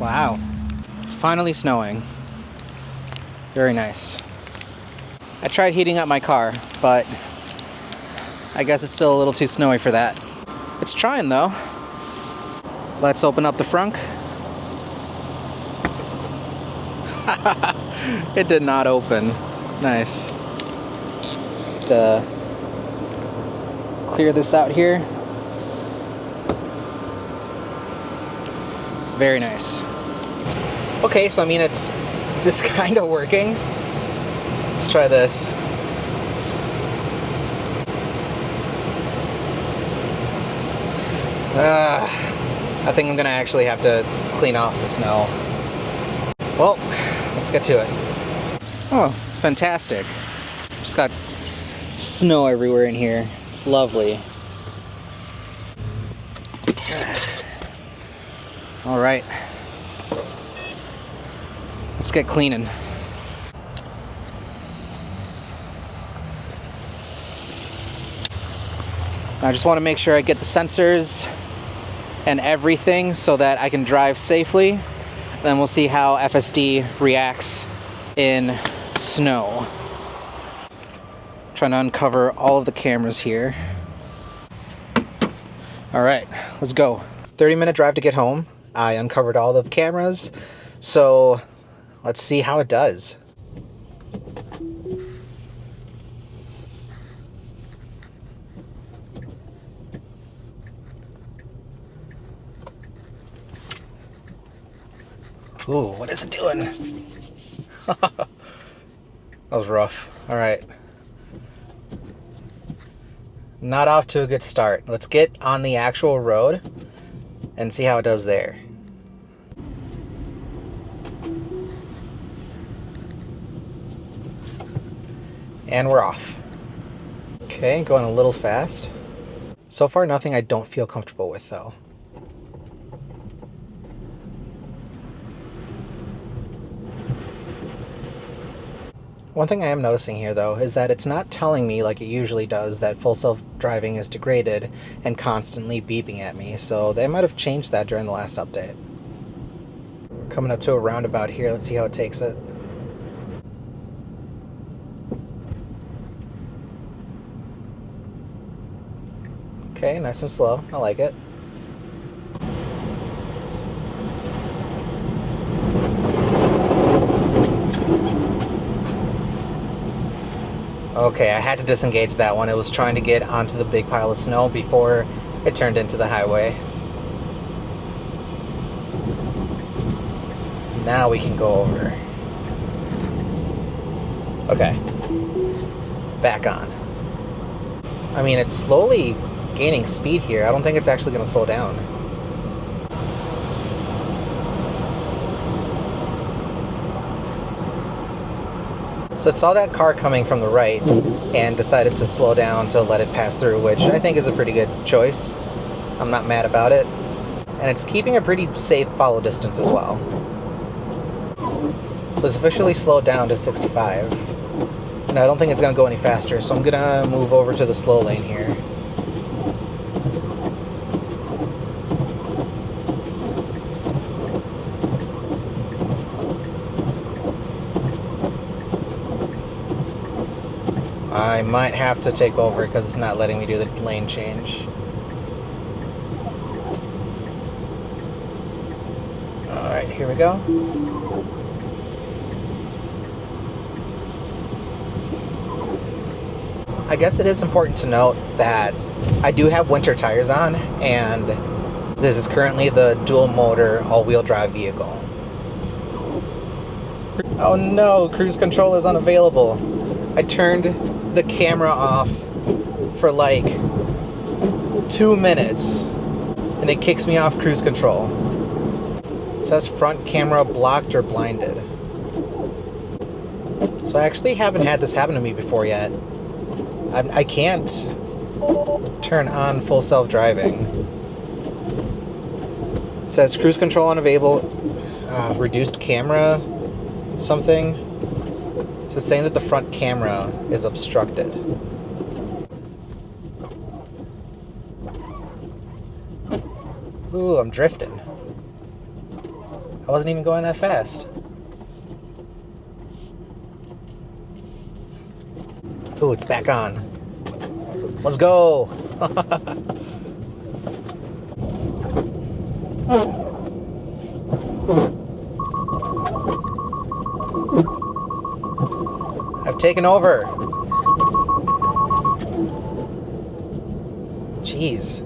Wow, it's finally snowing. Very nice. I tried heating up my car, but I guess it's still a little too snowy for that. It's trying though. Let's open up the frunk. It did not open. Nice. Just clear this out here. Very nice. Okay, so I mean it's just kind of working. Let's try this. I think I'm gonna actually have to clean off the snow. Well, let's get to it. Oh, fantastic. Just got snow everywhere in here. It's lovely. All right. Let's get cleaning. I just want to make sure I get the sensors and everything so that I can drive safely. Then we'll see how FSD reacts in snow. Trying to uncover all of the cameras here. All right, let's go. 30-minute drive to get home. I uncovered all the cameras, so let's see how it does. Ooh, what is it doing? That was rough. All right. Not off to a good start. Let's get on the actual road and see how it does there. And we're off. Okay, going a little fast. So far, nothing I don't feel comfortable with, though. One thing I am noticing here, though, is that it's not telling me, like it usually does, that full self-driving is degraded and constantly beeping at me, so they might have changed that during the last update. We're coming up to a roundabout here. Let's see how it takes it. Okay, nice and slow. I like it. Okay, I had to disengage that one. It was trying to get onto the big pile of snow before it turned into the highway. Now we can go over. Okay. Back on. I mean, it's slowly gaining speed here. I don't think it's actually going to slow down. So it saw that car coming from the right and decided to slow down to let it pass through, which I think is a pretty good choice. I'm not mad about it. And it's keeping a pretty safe follow distance as well. So it's officially slowed down to 65. And I don't think it's going to go any faster, so I'm going to move over to the slow lane here. I might have to take over because it's not letting me do the lane change. Alright, here we go. I guess it is important to note that I do have winter tires on, and this is currently the dual motor all-wheel drive vehicle. Oh no, cruise control is unavailable. I turned the camera off for like 2 minutes and it kicks me off cruise control. It says front camera blocked or blinded. So I actually haven't had this happen to me before yet. I can't turn on full self-driving. It says cruise control unavailable, reduced camera, something. So it's saying that the front camera is obstructed. Ooh, I'm drifting. I wasn't even going that fast. Ooh, it's back on. Let's go. I've taken over. Jeez.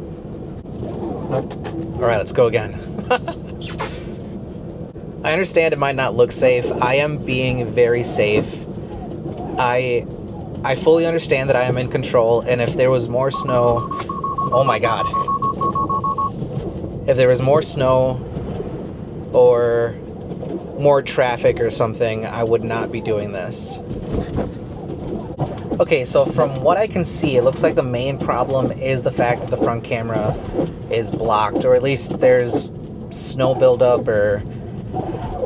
All right, let's go again. I understand it might not look safe. I am being very safe. I fully understand that I am in control, and if there was more snow... Oh my god. If there was more snow or more traffic or something, I would not be doing this. Okay, so from what I can see, it looks like the main problem is the fact that the front camera is blocked, or at least there's snow buildup or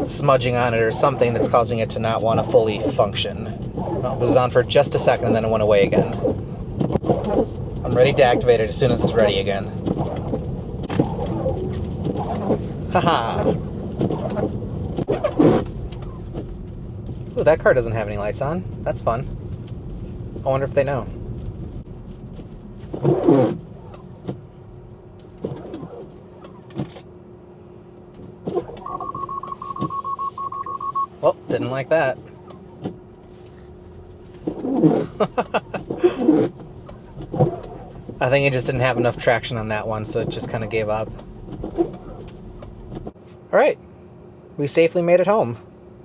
smudging on it or something that's causing it to not want to fully function. Well, it was on for just a second and then it went away again. I'm ready to activate it as soon as it's ready again. Haha! Ooh, that car doesn't have any lights on. That's fun. I wonder if they know. Well, didn't like that. I think it just didn't have enough traction on that one, so it just kind of gave up. Alright, we safely made it home.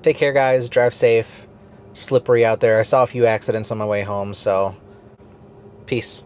Take care, guys. Drive safe. Slippery out there. I saw a few accidents on my way home, so peace.